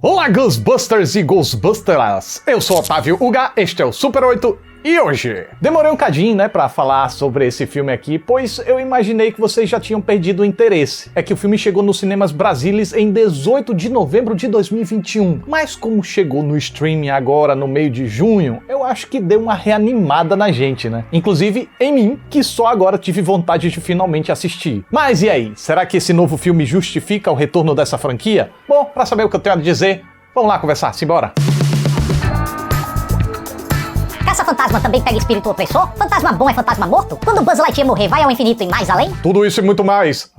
Olá, Ghostbusters e Ghostbusteras! Eu sou Otávio Uga, este é o Super 8 e hoje... Demorei um cadinho, né, pra falar sobre esse filme aqui, pois eu imaginei que vocês já tinham perdido o interesse. É que o filme chegou nos cinemas Brasilis em 18 de novembro de 2021, mas como chegou no streaming agora no meio de junho, eu acho que deu uma reanimada na gente, né? Inclusive em mim, que só agora tive vontade de finalmente assistir. Mas e aí, será que esse novo filme justifica o retorno dessa franquia? Bom, pra saber o que eu tenho a dizer, vamos lá conversar, simbora! Caça-fantasma também pega espírito opressor? Fantasma bom é fantasma morto? Quando Buzz Lightyear morrer, vai ao infinito e mais além? Tudo isso e muito mais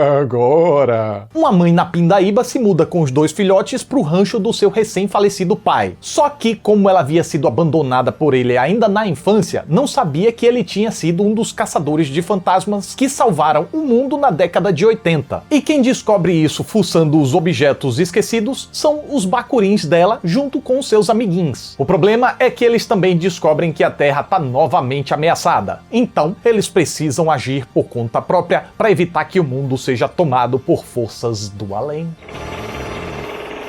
agora. Uma mãe na Pindaíba se muda com os dois filhotes pro rancho do seu recém-falecido pai. Só que, como ela havia sido abandonada por ele ainda na infância, não sabia que ele tinha sido um dos caçadores de fantasmas que salvaram o mundo na década de 80. E quem descobre isso fuçando os objetos esquecidos são os bacurins dela junto com seus amiguinhos. O problema é que eles também descobrem que a Terra está novamente ameaçada. Então, eles precisam agir por conta própria para evitar que o mundo seja tomado por forças do além.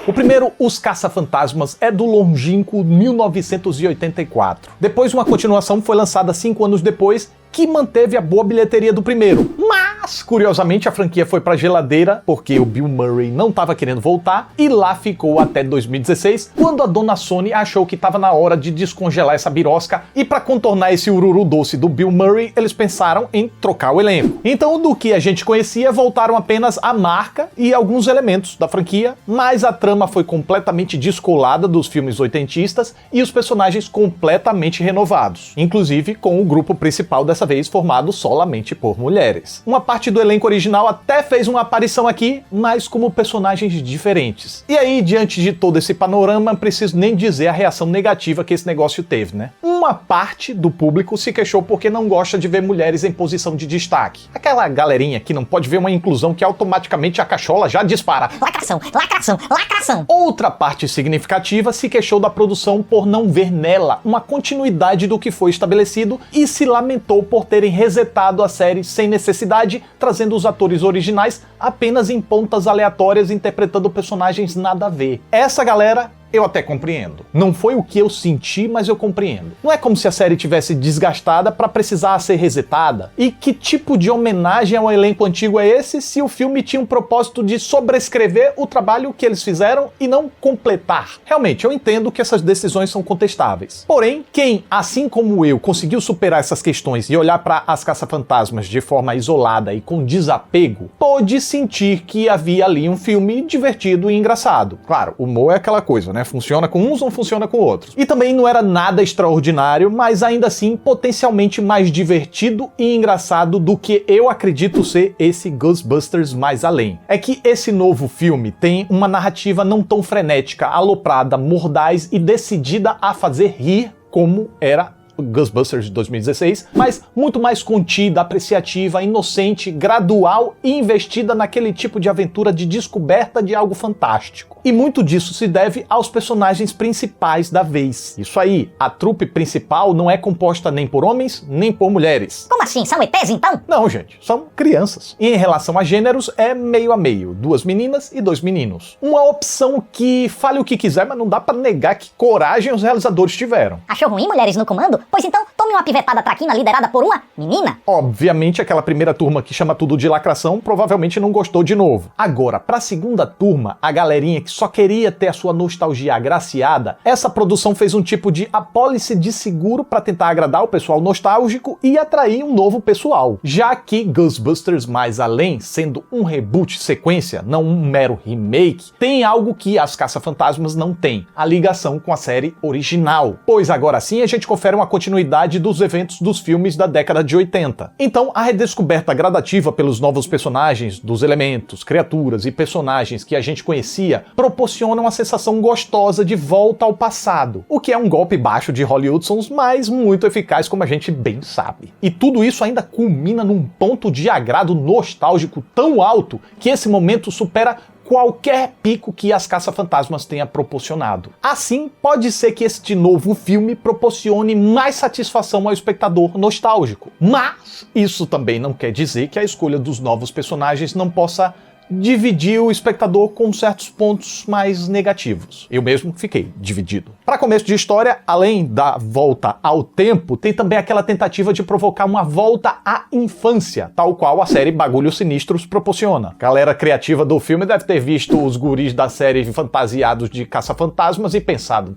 O primeiro, Os Caça-Fantasmas, é do longínquo 1984. Depois, uma continuação foi lançada 5 anos depois, que manteve a boa bilheteria do primeiro. Mas, curiosamente, a franquia foi pra geladeira, porque o Bill Murray não estava querendo voltar, e lá ficou até 2016, quando a dona Sony achou que estava na hora de descongelar essa birosca, e para contornar esse ururu doce do Bill Murray, eles pensaram em trocar o elenco. Então, do que a gente conhecia, voltaram apenas a marca e alguns elementos da franquia, mas a trama foi completamente descolada dos filmes oitentistas e os personagens completamente renovados, inclusive com o grupo principal dessa vez formado solamente por mulheres. Uma parte do elenco original até fez uma aparição aqui, mas como personagens diferentes. E aí, diante de todo esse panorama, não preciso nem dizer a reação negativa que esse negócio teve, né? Uma parte do público se queixou porque não gosta de ver mulheres em posição de destaque. Aquela galerinha que não pode ver uma inclusão que automaticamente a cachola já dispara. Lacração, lacração, lacração! Outra parte significativa se queixou da produção por não ver nela uma continuidade do que foi estabelecido e se lamentou por terem resetado a série sem necessidade, trazendo os atores originais apenas em pontas aleatórias interpretando personagens nada a ver. Essa galera eu até compreendo. Não foi o que eu senti, mas eu compreendo. Não é como se a série tivesse desgastada para precisar ser resetada. E que tipo de homenagem ao elenco antigo é esse se o filme tinha um propósito de sobrescrever o trabalho que eles fizeram e não completar? Realmente, eu entendo que essas decisões são contestáveis. Porém, quem, assim como eu, conseguiu superar essas questões e olhar para As Caça-Fantasmas de forma isolada e com desapego, pôde sentir que havia ali um filme divertido e engraçado. Claro, o humor é aquela coisa, né? Funciona com uns, não funciona com outros. E também não era nada extraordinário, mas ainda assim potencialmente mais divertido e engraçado do que eu acredito ser esse Ghostbusters mais além. É que esse novo filme tem uma narrativa não tão frenética, aloprada, mordaz e decidida a fazer rir como era Ghostbusters de 2016, mas muito mais contida, apreciativa, inocente, gradual e investida naquele tipo de aventura de descoberta de algo fantástico. E muito disso se deve aos personagens principais da vez. Isso aí, a trupe principal não é composta nem por homens, nem por mulheres. Como assim? São ETs então? Não, gente, são crianças. E em relação a gêneros, é meio a meio, 2 meninas e 2 meninos. Uma opção que fale o que quiser, mas não dá pra negar que coragem os realizadores tiveram. Achou ruim mulheres no comando? Pois então, tome uma pivetada traquina liderada por uma menina. Obviamente, aquela primeira turma que chama tudo de lacração provavelmente não gostou de novo. Agora, pra segunda turma, a galerinha que só queria ter a sua nostalgia agraciada, essa produção fez um tipo de apólice de seguro pra tentar agradar o pessoal nostálgico e atrair um novo pessoal. Já que Ghostbusters Mais Além, sendo um reboot sequência, não um mero remake, tem algo que As Caça-Fantasmas não tem, a ligação com a série original. Pois agora sim a gente confere uma continuidade dos eventos dos filmes da década de 80. Então, a redescoberta gradativa pelos novos personagens, dos elementos, criaturas e personagens que a gente conhecia, proporciona uma sensação gostosa de volta ao passado, o que é um golpe baixo de Hollywoodsons, mas muito eficaz, como a gente bem sabe. E tudo isso ainda culmina num ponto de agrado nostálgico tão alto que esse momento supera qualquer pico que As Caça-Fantasmas tenha proporcionado. Assim, pode ser que este novo filme proporcione mais satisfação ao espectador nostálgico. Mas isso também não quer dizer que a escolha dos novos personagens não possa dividiu o espectador com certos pontos mais negativos. Eu mesmo fiquei dividido. Para começo de história, além da volta ao tempo, tem também aquela tentativa de provocar uma volta à infância, tal qual a série Bagulhos Sinistros proporciona. A galera criativa do filme deve ter visto os guris da série fantasiados de caça-fantasmas e pensado: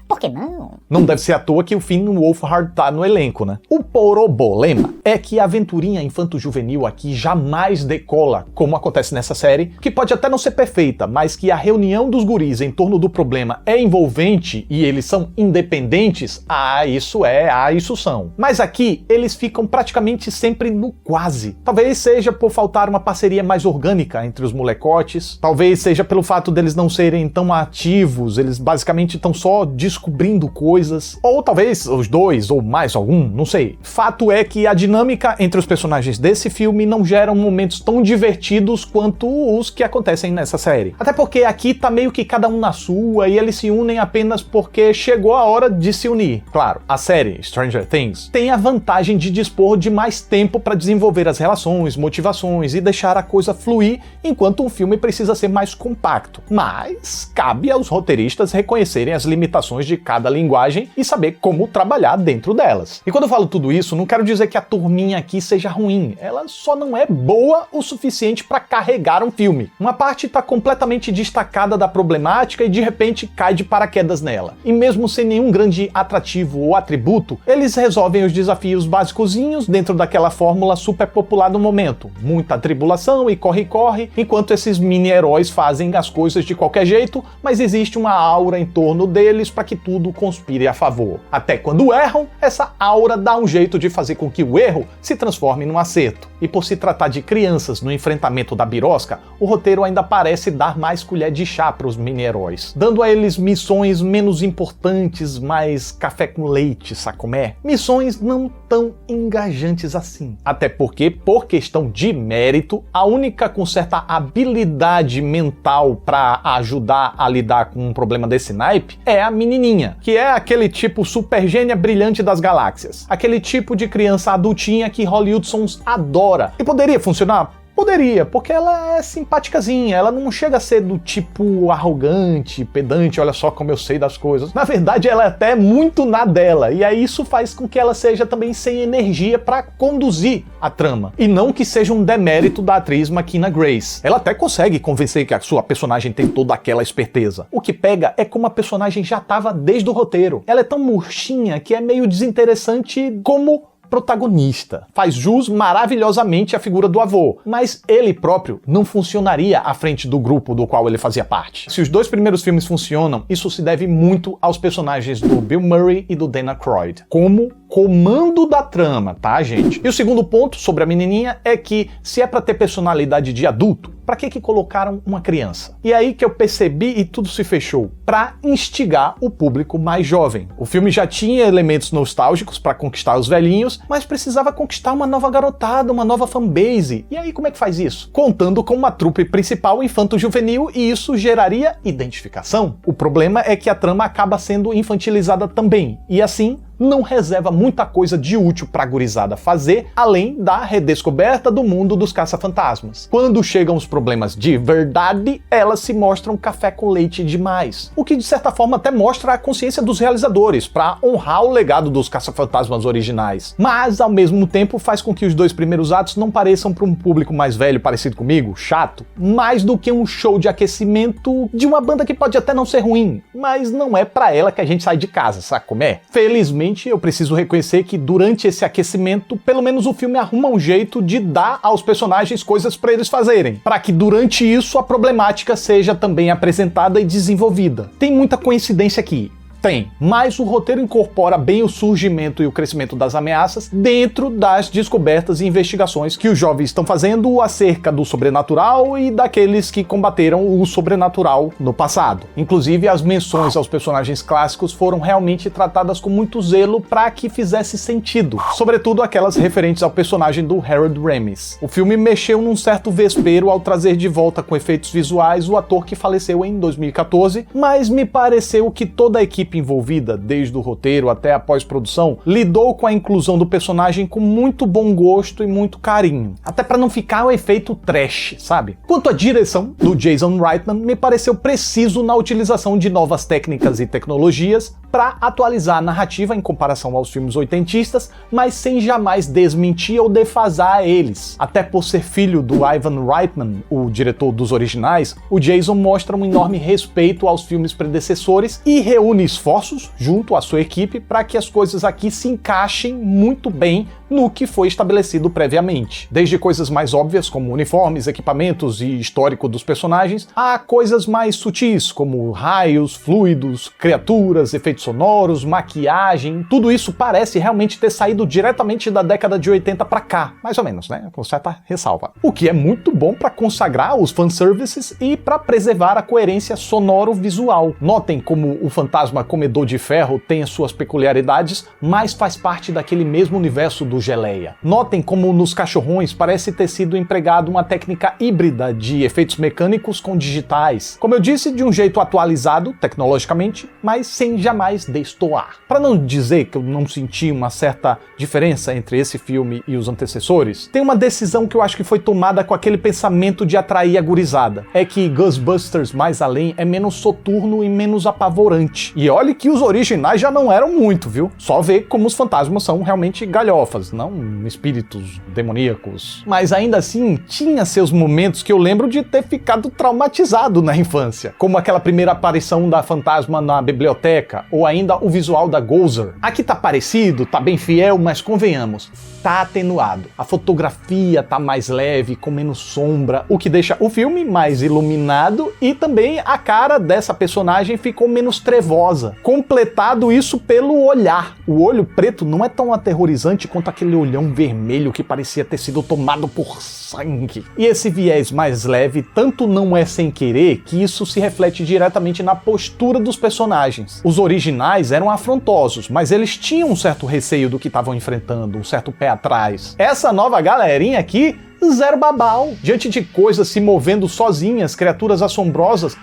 por que não? Não deve ser à toa que o Finn Wolfhard tá no elenco, né? O problema é que a aventurinha infanto-juvenil aqui jamais decola, como acontece nessa série, que pode até não ser perfeita, mas que a reunião dos guris em torno do problema é envolvente e eles são independentes, isso são. Mas aqui, eles ficam praticamente sempre no quase. Talvez seja por faltar uma parceria mais orgânica entre os molecotes, talvez seja pelo fato deles não serem tão ativos, eles basicamente estão só descobrindo coisas, ou talvez os dois, ou mais algum, não sei. Fato é que a dinâmica entre os personagens desse filme não geram momentos tão divertidos quanto os que acontecem nessa série. Até porque aqui tá meio que cada um na sua e eles se unem apenas porque chegou a hora de se unir. Claro, a série Stranger Things tem a vantagem de dispor de mais tempo para desenvolver as relações, motivações e deixar a coisa fluir, enquanto um filme precisa ser mais compacto. Mas cabe aos roteiristas reconhecerem as limitações de cada linguagem e saber como trabalhar dentro delas. E quando eu falo tudo isso, não quero dizer que a turminha aqui seja ruim, ela só não é boa o suficiente para carregar um filme. Uma parte está completamente destacada da problemática e de repente cai de paraquedas nela. E mesmo sem nenhum grande atrativo ou atributo, eles resolvem os desafios básicozinhos dentro daquela fórmula super popular do momento. Muita tribulação e corre-corre, enquanto esses mini-heróis fazem as coisas de qualquer jeito, mas existe uma aura em torno deles para que tudo conspire a favor. Até quando erram, essa aura dá um jeito de fazer com que o erro se transforme num acerto. E por se tratar de crianças no enfrentamento da birosca, o roteiro ainda parece dar mais colher de chá para os mini-heróis, dando a eles missões menos importantes, mais café com leite, sacomé? Missões não tão engajantes assim. Até porque, por questão de mérito, a única com certa habilidade mental para ajudar a lidar com um problema desse naipe é a menininha, que é aquele tipo super gênia brilhante das galáxias. Aquele tipo de criança adultinha que Hollywood Sons adora. E poderia funcionar? Poderia, porque ela é simpaticazinha, ela não chega a ser do tipo arrogante, pedante, olha só como eu sei das coisas. Na verdade, ela é até muito na dela, e aí isso faz com que ela seja também sem energia para conduzir a trama. E não que seja um demérito da atriz McKenna Grace. Ela até consegue convencer que a sua personagem tem toda aquela esperteza. O que pega é como a personagem já estava desde o roteiro. Ela é tão murchinha que é meio desinteressante como protagonista. Faz jus maravilhosamente à figura do avô, mas ele próprio não funcionaria à frente do grupo do qual ele fazia parte. Se os dois primeiros filmes funcionam, isso se deve muito aos personagens do Bill Murray e do Dan Aykroyd, como comando da trama, tá, gente? E o segundo ponto sobre a menininha é que, se é pra ter personalidade de adulto, pra que colocaram uma criança? E aí que eu percebi e tudo se fechou. Pra instigar o público mais jovem. O filme já tinha elementos nostálgicos pra conquistar os velhinhos, mas precisava conquistar uma nova garotada, uma nova fanbase. E aí como é que faz isso? Contando com uma trupe principal infanto-juvenil, e isso geraria identificação. O problema é que a trama acaba sendo infantilizada também, e assim não reserva muita coisa de útil pra gurizada fazer, além da redescoberta do mundo dos caça-fantasmas. Quando chegam os problemas de verdade, elas se mostram café com leite demais. O que de certa forma até mostra a consciência dos realizadores, pra honrar o legado dos caça-fantasmas originais. Mas, ao mesmo tempo, faz com que os dois primeiros atos não pareçam para um público mais velho, parecido comigo, chato, mais do que um show de aquecimento de uma banda que pode até não ser ruim, mas não é pra ela que a gente sai de casa, sabe como é? Felizmente, eu preciso reconhecer que durante esse aquecimento, pelo menos o filme arruma um jeito de dar aos personagens coisas pra eles fazerem, para que durante isso a problemática seja também apresentada e desenvolvida. Tem muita coincidência aqui. Tem, mas o roteiro incorpora bem o surgimento e o crescimento das ameaças dentro das descobertas e investigações que os jovens estão fazendo acerca do sobrenatural e daqueles que combateram o sobrenatural no passado. Inclusive, as menções aos personagens clássicos foram realmente tratadas com muito zelo para que fizesse sentido, sobretudo aquelas referentes ao personagem do Harold Ramis. O filme mexeu num certo vespeiro ao trazer de volta com efeitos visuais o ator que faleceu em 2014, mas me pareceu que toda a equipe equipe envolvida, desde o roteiro até a pós-produção, lidou com a inclusão do personagem com muito bom gosto e muito carinho. Até para não ficar o efeito trash, sabe? Quanto à direção do Jason Reitman, me pareceu preciso na utilização de novas técnicas e tecnologias para atualizar a narrativa em comparação aos filmes oitentistas, mas sem jamais desmentir ou defasar eles. Até por ser filho do Ivan Reitman, o diretor dos originais, o Jason mostra um enorme respeito aos filmes predecessores e reúne esforços junto à sua equipe para que as coisas aqui se encaixem muito bem no que foi estabelecido previamente. Desde coisas mais óbvias, como uniformes, equipamentos e histórico dos personagens, a coisas mais sutis, como raios, fluidos, criaturas, efeitos sonoros, maquiagem. Tudo isso parece realmente ter saído diretamente da década de 80 pra cá, mais ou menos, né? Com certa ressalva. O que é muito bom para consagrar os fanservices e para preservar a coerência sonoro-visual. Notem como o fantasma comedor de ferro tem as suas peculiaridades, mas faz parte daquele mesmo universo do Geleia. Notem como nos cachorrões parece ter sido empregado uma técnica híbrida de efeitos mecânicos com digitais. Como eu disse, de um jeito atualizado tecnologicamente, mas sem jamais destoar. Para não dizer que eu não senti uma certa diferença entre esse filme e os antecessores, tem uma decisão que eu acho que foi tomada com aquele pensamento de atrair a gurizada. É que Ghostbusters Mais Além é menos soturno e menos apavorante. E olhe que os originais já não eram muito, viu? Só ver como os fantasmas são realmente galhofas, não espíritos demoníacos. Mas ainda assim, tinha seus momentos que eu lembro de ter ficado traumatizado na infância. Como aquela primeira aparição da fantasma na biblioteca, ou ainda o visual da Gozer. Aqui tá parecido, tá bem fiel, mas convenhamos, tá atenuado. A fotografia tá mais leve, com menos sombra, o que deixa o filme mais iluminado e também a cara dessa personagem ficou menos trevosa. Completado isso pelo olhar. O olho preto não é tão aterrorizante quanto aquele olhão vermelho que parecia ter sido tomado por sangue. E esse viés mais leve tanto não é sem querer que isso se reflete diretamente na postura dos personagens. Os originais eram afrontosos, mas eles tinham um certo receio do que estavam enfrentando, um certo pé atrás. Essa nova galerinha aqui, zero babau. Diante de coisas se movendo sozinhas, criaturas assombrosas,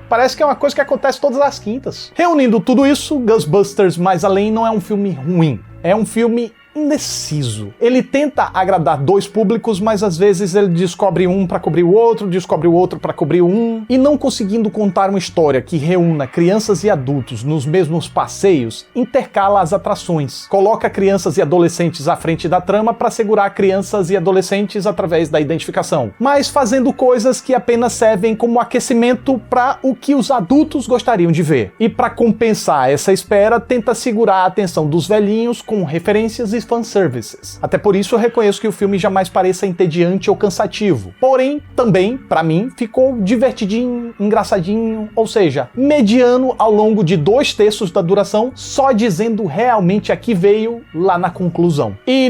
parece que é uma coisa que acontece todas as quintas. Reunindo tudo isso, Ghostbusters Mais Além não é um filme ruim. É um filme indeciso. Ele tenta agradar dois públicos, mas às vezes ele descobre um para cobrir o outro, descobre o outro para cobrir um, e não conseguindo contar uma história que reúna crianças e adultos nos mesmos passeios, intercala as atrações. Coloca crianças e adolescentes à frente da trama para segurar crianças e adolescentes através da identificação, mas fazendo coisas que apenas servem como aquecimento para o que os adultos gostariam de ver. E para compensar essa espera, tenta segurar a atenção dos velhinhos com referências e fanservices. Até por isso eu reconheço que o filme jamais pareça entediante ou cansativo. Porém, também, pra mim, ficou divertidinho, engraçadinho, ou seja, mediano ao longo de 2/3 da duração, só dizendo realmente a que veio lá na conclusão. E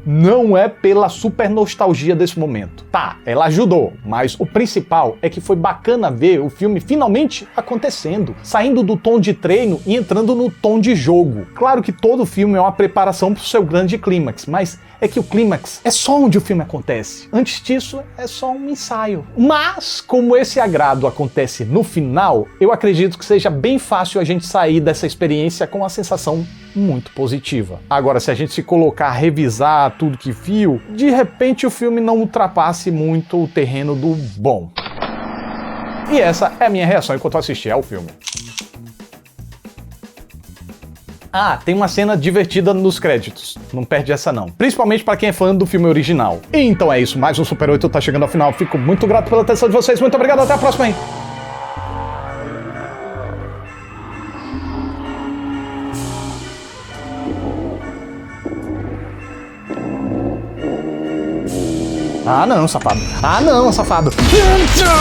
não é pela super nostalgia desse momento. Tá, ela ajudou, mas o principal é que foi bacana ver o filme finalmente acontecendo, saindo do tom de treino e entrando no tom de jogo. Claro que todo filme é uma preparação para o seu grande clímax, mas é que o clímax é só onde o filme acontece. Antes disso, é só um ensaio. Mas, como esse agrado acontece no final, eu acredito que seja bem fácil a gente sair dessa experiência com uma sensação muito positiva. Agora, se a gente se colocar a revisar tudo que viu, de repente o filme não ultrapasse muito o terreno do bom. E essa é a minha reação enquanto assistia ao filme. Ah, tem uma cena divertida nos créditos. Não perde essa não. Principalmente pra quem é fã do filme original. Então é isso, mais um Super 8 tá chegando ao final. Fico muito grato pela atenção de vocês. Muito obrigado, até a próxima, hein? Ah não, safado. Ah não, safado. Tchau!